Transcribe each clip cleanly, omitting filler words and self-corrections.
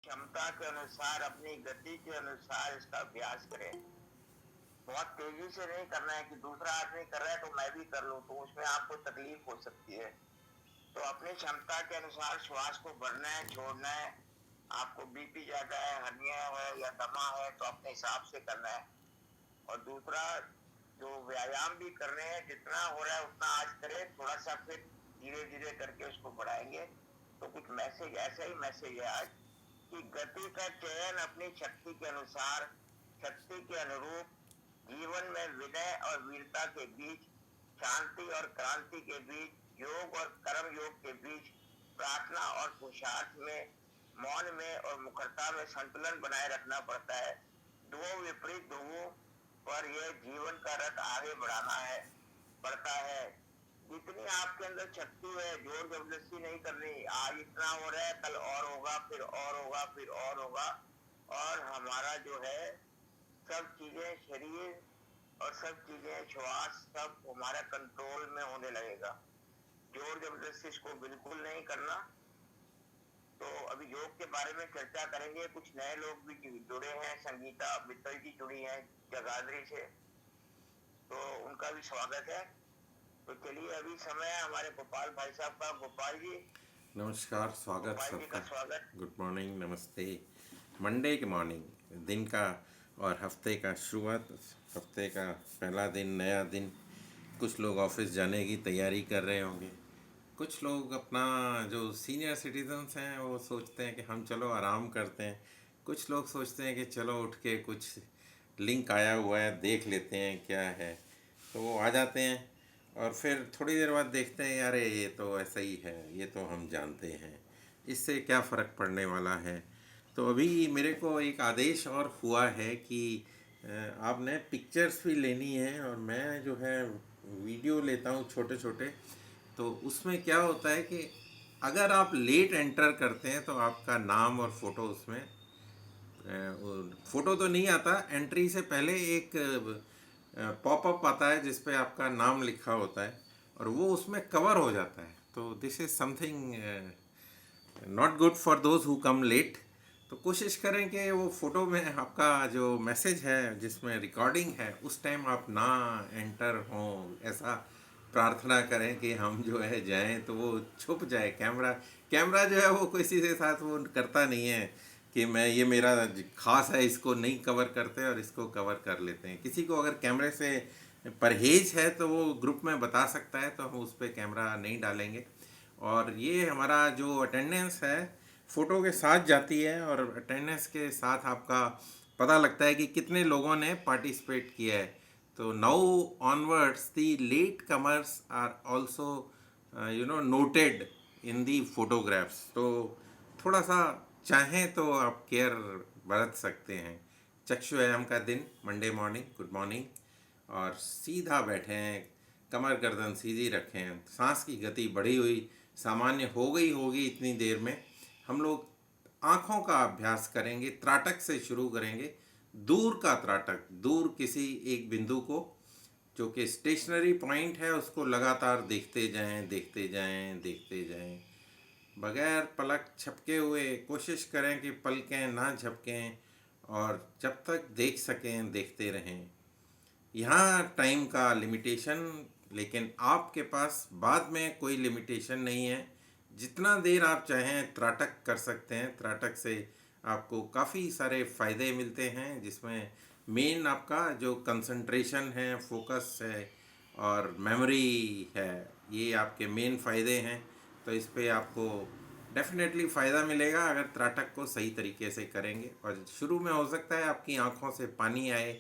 क्षमता के अनुसार, अपनी गति के अनुसार इसका अभ्यास करें। बहुत तेजी से नहीं करना है कि दूसरा आदमी कर रहा है तो मैं भी कर लूं, तो उसमें आपको तकलीफ हो सकती है। तो अपनी क्षमता के अनुसार श्वास को भरना है, छोड़ना है। आपको बीपी ज्यादा है, हर्निया है या दमा है तो अपने हिसाब से करना है। और दूसरा, जो व्यायाम भी कर रहे हैं, जितना हो रहा है उतना आज करें, थोड़ा सा फिर धीरे धीरे करके उसको बढ़ाएंगे। तो कुछ मैसेज, ऐसा ही मैसेज है आज कि गति का चयन अपनी शक्ति के अनुसार, शक्ति के अनुरूप, जीवन में विनय और वीरता के बीच, शांति और क्रांति के बीच, योग और कर्म योग के बीच, प्रार्थना और पुरुषार्थ में, मौन में और मुखरता में संतुलन बनाए रखना पड़ता है। दो विपरीत ध्रुवों पर यह जीवन का रथ आगे बढ़ाना है, बढ़ता है। जितनी आपके अंदर शक्ति है, जोर जबरदस्ती नहीं करनी। आज इतना हो रहा है, कल और होगा, फिर और होगा, फिर और होगा। और हमारा जो है, सब चीजें, शरीर और सब चीजें, श्वास, सब हमारा कंट्रोल में होने लगेगा। जोर जबरदस्ती इसको बिल्कुल नहीं करना। तो अभी योग के बारे में चर्चा करेंगे। कुछ नए लोग भी जुड़े हैं, संगीता मित्तल जी जुड़ी हैं जगाधरी से, तो उनका भी स्वागत है। तो चलिए, अभी समय है हमारे गोपाल भाई साहब का। गोपाल जी, नमस्कार, स्वागत गोपाल जी का सबका। स्वागत। गुड मॉर्निंग, नमस्ते। मंडे के मॉर्निंग, दिन का और हफ्ते का शुरुआत, हफ्ते का पहला दिन, नया दिन। कुछ लोग ऑफिस जाने की तैयारी कर रहे होंगे। कुछ लोग अपना, जो सीनियर सिटीजन्स हैं, वो सोचते हैं कि हम चलो आराम करते हैं। कुछ लोग सोचते हैं कि चलो उठ के कुछ लिंक आया हुआ है देख लेते हैं क्या है, तो वो आ जाते हैं। और फिर थोड़ी देर बाद देखते हैं, यार ये तो ऐसा ही है, ये तो हम जानते हैं, इससे क्या फ़र्क पड़ने वाला है। तो अभी मेरे को एक आदेश और हुआ है कि आपने पिक्चर्स भी लेनी है, और मैं जो है वीडियो लेता हूँ छोटे छोटे। तो उसमें क्या होता है कि अगर आप लेट एंटर करते हैं तो आपका नाम और फ़ोटो उसमें, फ़ोटो तो नहीं आता, एंट्री से पहले एक पॉपअप आता है जिस पे आपका नाम लिखा होता है, और वो उसमें कवर हो जाता है। तो this is something not good for those who come late. तो कोशिश करें कि वो फ़ोटो में आपका जो मैसेज है जिसमें रिकॉर्डिंग है उस टाइम आप ना एंटर हों, ऐसा प्रार्थना करें कि हम जो है जाएं तो वो छुप जाए। कैमरा कैमरा जो है वो किसी के साथ वो करता नहीं है कि मैं, ये मेरा खास है, इसको नहीं कवर करते और इसको कवर कर लेते हैं। किसी को अगर कैमरे से परहेज है तो वो ग्रुप में बता सकता है, तो हम उस पर कैमरा नहीं डालेंगे। और ये हमारा जो अटेंडेंस है फ़ोटो के साथ जाती है, और अटेंडेंस के साथ आपका पता लगता है कि कितने लोगों ने पार्टिसिपेट किया है। तो now onwards the late comers are also noted in the photographs. तो थोड़ा सा चाहें तो आप केयर बरत सकते हैं। चक्षु व्यायाम का दिन, मंडे मॉर्निंग, गुड मॉर्निंग। और सीधा बैठें, कमर गर्दन सीधी रखें, सांस की गति बढ़ी हुई सामान्य हो गई होगी इतनी देर में। हम लोग आँखों का अभ्यास करेंगे, त्राटक से शुरू करेंगे। दूर का त्राटक, दूर किसी एक बिंदु को, जो कि स्टेशनरी पॉइंट है, उसको लगातार देखते जाएं, देखते जाएं, देखते जाएं। बगैर पलक झपके हुए कोशिश करें कि पलकें ना झपकें, और जब तक देख सकें देखते रहें। यहाँ टाइम का लिमिटेशन, लेकिन आपके पास बाद में कोई लिमिटेशन नहीं है। जितना देर आप चाहें त्राटक कर सकते हैं। त्राटक से आपको काफ़ी सारे फ़ायदे मिलते हैं, जिसमें मेन आपका जो कंसंट्रेशन है, फोकस है और मेमोरी है, ये आपके मेन फ़ायदे हैं। तो इस पे आपको डेफिनेटली फ़ायदा मिलेगा अगर त्राटक को सही तरीके से करेंगे। और शुरू में हो सकता है आपकी आंखों से पानी आए,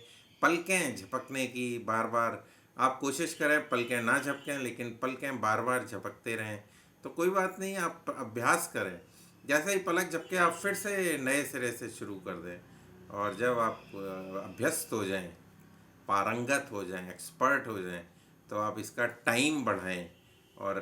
पलकें झपकने की बार बार। आप कोशिश करें पलकें ना झपकें, लेकिन पलकें बार बार झपकते रहें। तो कोई बात नहीं, आप अभ्यास करें। जैसे ही पलक झपके आप फिर से नए सिरे से शुरू कर दें। और जब आप अभ्यस्त हो जाएं, पारंगत हो जाएं, एक्सपर्ट हो जाएं, तो आप इसका टाइम बढ़ाएं और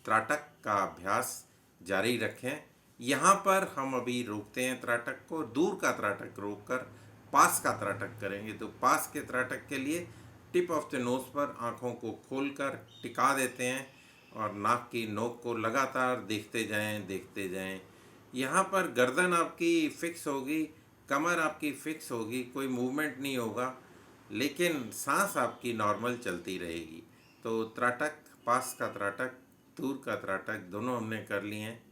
त्राटक का अभ्यास जारी रखें। यहाँ पर हम अभी रोकते हैं त्राटक को, दूर का त्राटक रोक कर पास का त्राटक करेंगे। तो पास के त्राटक के लिए टिप ऑफ द नोज़ पर आँखों को खोलकर टिका देते हैं, और नाक की नोक को लगातार देखते जाएं, देखते जाएं। यहाँ पर गर्दन आपकी फिक्स होगी, कमर आपकी फिक्स होगी, कोई मूवमेंट नहीं होगा, लेकिन सांस आपकी नॉर्मल चलती रहेगी। तो त्राटक, पास का त्राटक, दूर का त्राटक दोनों हमने कर लिए हैं।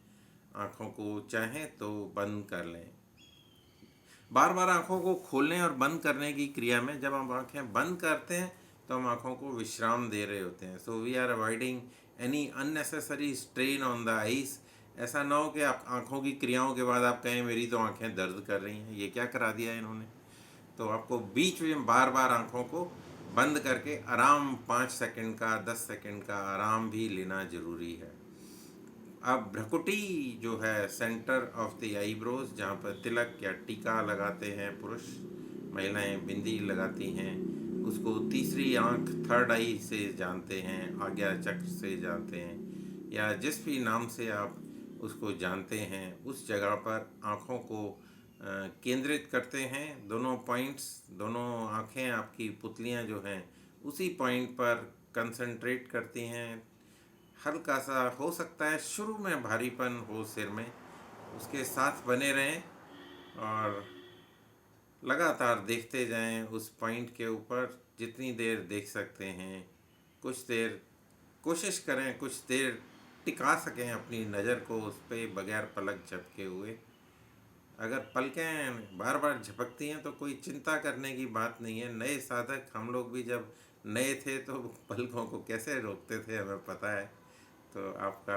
आँखों को चाहें तो बंद कर लें। बार बार आँखों को खोलने और बंद करने की क्रिया में जब हम आँखें बंद करते हैं तो हम आँखों को विश्राम दे रहे होते हैं। So we are avoiding any unnecessary strain on the eyes. ऐसा ना हो कि आप आँखों की क्रियाओं के बाद आप कहें मेरी तो आँखें दर्द कर रही हैं, ये क्या करा दिया है इन्होंने। तो आपको बीच में बार बार आँखों को बंद करके आराम 5 सेकंड का 10 सेकंड का आराम भी लेना ज़रूरी है। अब भ्रकुटी जो है सेंटर ऑफ द आईब्रोज, जहाँ पर तिलक या टीका लगाते हैं पुरुष, महिलाएं बिंदी लगाती हैं, उसको तीसरी आंख, थर्ड आई से जानते हैं, आज्ञा चक्र से जानते हैं, या जिस भी नाम से आप उसको जानते हैं, उस जगह पर आँखों को केंद्रित करते हैं। दोनों पॉइंट्स, दोनों आँखें आपकी पुतलियाँ जो हैं उसी पॉइंट पर कंसंट्रेट करती हैं। हल्का सा हो सकता है शुरू में भारीपन हो सिर में, उसके साथ बने रहें और लगातार देखते जाएं उस पॉइंट के ऊपर जितनी देर देख सकते हैं। कुछ देर कोशिश करें, कुछ देर टिका सकें अपनी नज़र को उस पर बगैर पलक झपके हुए। अगर पलकें बार बार झपकती हैं तो कोई चिंता करने की बात नहीं है। नए साधक हम लोग भी जब नए थे तो पलकों को कैसे रोकते थे हमें पता है। तो आपका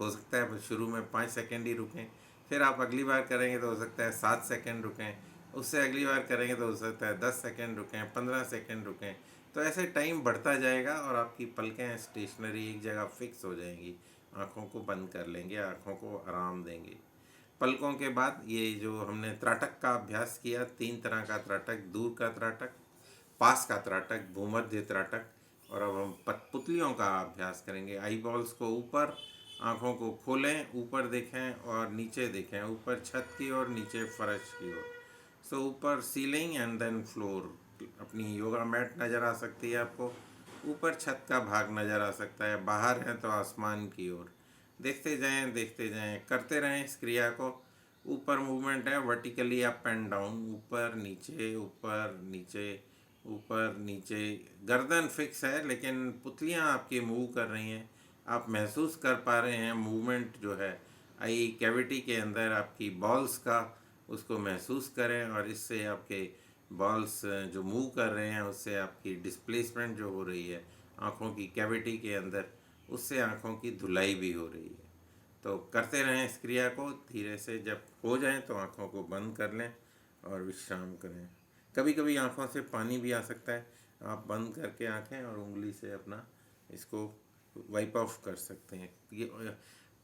हो सकता है शुरू में 5 सेकंड ही रुकें, फिर आप अगली बार करेंगे तो हो सकता है 7 सेकंड रुकें, उससे अगली बार करेंगे तो हो सकता है 10 सेकंड रुकें, 15 सेकंड रुकें। तो ऐसे टाइम बढ़ता जाएगा और आपकी पलकें स्टेशनरी एक जगह फिक्स हो जाएंगी। आँखों को बंद कर लेंगे, आँखों को आराम देंगे। पलकों के बाद ये जो हमने त्राटक का अभ्यास किया, 3 तरह का त्राटक, दूर का त्राटक, पास का त्राटक, भूमध्य त्राटक, और अब हम पुतलियों का अभ्यास करेंगे। आई बॉल्स को ऊपर, आँखों को खोलें, ऊपर देखें और नीचे देखें, ऊपर छत की ओर, नीचे फर्श की ओर। सो ऊपर सीलिंग एंड देन फ्लोर, अपनी योगा मैट नज़र आ सकती है आपको, ऊपर छत का भाग नज़र आ सकता है, बाहर हैं तो आसमान की ओर। देखते जाएं, देखते जाएं, करते रहें इस क्रिया को। ऊपर मूवमेंट है वर्टिकली अप एंड डाउन, ऊपर नीचे, ऊपर नीचे, ऊपर नीचे। गर्दन फिक्स है लेकिन पुतलियाँ आपकी मूव कर रही हैं, आप महसूस कर पा रहे हैं मूवमेंट जो है आई कैविटी के अंदर आपकी बॉल्स का, उसको महसूस करें। और इससे आपके बॉल्स जो मूव कर रहे हैं उससे आपकी डिस्प्लेसमेंट जो हो रही है आँखों की कैविटी के अंदर, उससे आँखों की धुलाई भी हो रही है। तो करते रहें इस क्रिया को धीरे से। जब हो जाए तो आँखों को बंद कर लें और विश्राम करें। कभी कभी आँखों से पानी भी आ सकता है, आप बंद करके आँखें और उंगली से अपना इसको वाइप ऑफ कर सकते हैं। ये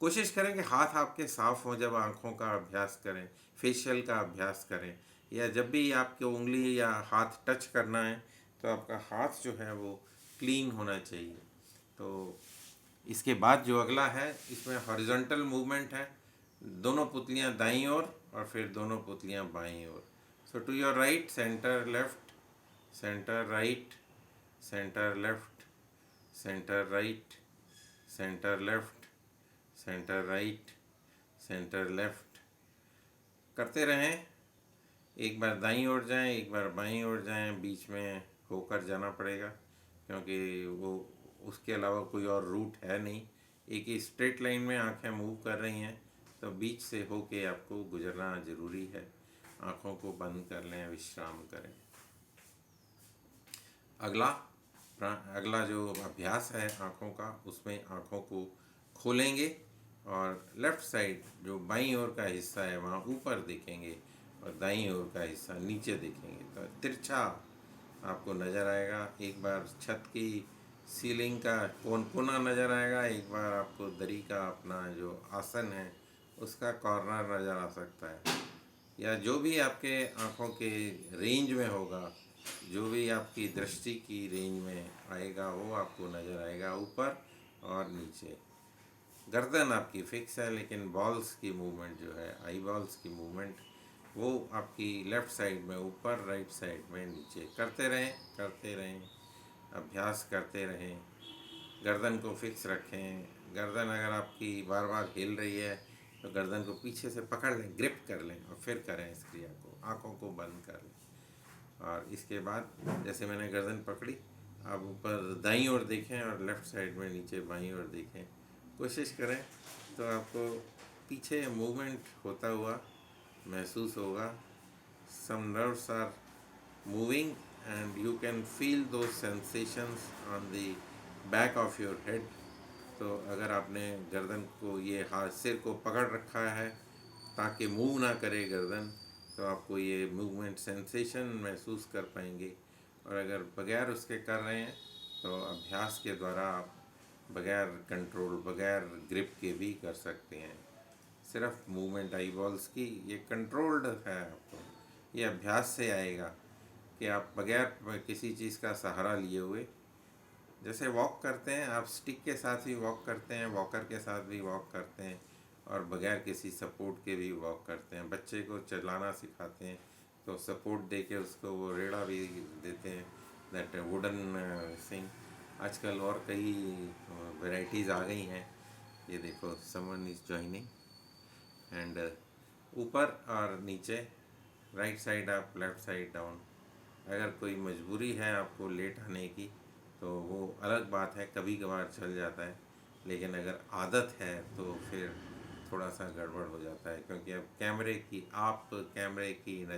कोशिश करें कि हाथ आपके साफ़ हों जब आँखों का अभ्यास करें, फेशियल का अभ्यास करें, या जब भी आपकी उंगली या हाथ टच करना है तो आपका हाथ जो है वो क्लीन होना चाहिए। तो इसके बाद जो अगला है इसमें हॉरिजॉन्टल मूवमेंट है, दोनों पुतलियाँ दाईं ओर और फिर दोनों पुतलियाँ बाईं ओर। So to your right, centre left, centre right, centre left, centre right, centre left, centre right, centre left. करते रहें। एक बार दाईं ओर जाएं, एक बार बाईं ओर जाएं, बीच में होकर जाना पड़ेगा क्योंकि वो उसके अलावा कोई और रूट है नहीं। एक ही स्ट्रेट लाइन में आंखें मूव कर रही हैं तो बीच से होके आपको गुजरना ज़रूरी है। आँखों को बंद कर लें, विश्राम करें। अगला जो अभ्यास है आँखों का, उसमें आँखों को खोलेंगे और लेफ़्ट साइड जो बाईं ओर का हिस्सा है वहाँ ऊपर देखेंगे और दाईं ओर का हिस्सा नीचे देखेंगे। तो तिरछा आपको नज़र आएगा। एक बार छत की सीलिंग का कोना नज़र आएगा, एक बार आपको दरी का अपना जो आसन है उसका कॉर्नर नज़र आ सकता है, या जो भी आपके आँखों के रेंज में होगा, जो भी आपकी दृष्टि की रेंज में आएगा वो आपको नज़र आएगा ऊपर और नीचे। गर्दन आपकी फिक्स है लेकिन बॉल्स की मूवमेंट जो है, आई बॉल्स की मूवमेंट, वो आपकी लेफ़्ट साइड में ऊपर, राइट साइड में नीचे। करते रहें, करते रहें, अभ्यास करते रहें। गर्दन को फिक्स रखें। गर्दन अगर आपकी बार बार हिल रही है तो गर्दन को पीछे से पकड़ लें, ग्रिप कर लें और फिर करें इस क्रिया को, आँखों को बंद कर लें। और इसके बाद जैसे मैंने गर्दन पकड़ी, आप ऊपर दाईं ओर देखें और लेफ़्ट साइड में नीचे बाईं ओर देखें, कोशिश करें तो आपको पीछे मूवमेंट होता हुआ महसूस होगा। some nerves are moving and you can feel those sensations on the back of your head। तो अगर आपने गर्दन को, ये हाथ सिर को पकड़ रखा है ताकि मूव ना करे गर्दन, तो आपको ये मूवमेंट सेंसेशन महसूस कर पाएंगे। और अगर बगैर उसके कर रहे हैं तो अभ्यास के द्वारा आप बगैर कंट्रोल, बगैर ग्रिप के भी कर सकते हैं। सिर्फ मूवमेंट आई बॉल्स की, ये कंट्रोल्ड है, आपको ये अभ्यास से आएगा कि आप बगैर किसी चीज़ का सहारा लिए हुए, जैसे वॉक करते हैं आप, स्टिक के साथ भी वॉक करते हैं, वॉकर के साथ भी वॉक करते हैं, और बगैर किसी सपोर्ट के भी वॉक करते हैं। बच्चे को चलाना सिखाते हैं तो सपोर्ट दे के उसको वो रेड़ा भी देते हैं, दैट वुडन थिंग। आजकल और कई वैरायटीज़ आ गई हैं। ये देखो, समवन इज़ जॉइनिंग। एंड ऊपर और नीचे, right side up, left side down. अगर कोई मजबूरी है आपको लेट आने की तो वो अलग बात है, कभी कभार चल जाता है। लेकिन अगर आदत है तो फिर थोड़ा सा गड़बड़ हो जाता है, क्योंकि अब कैमरे की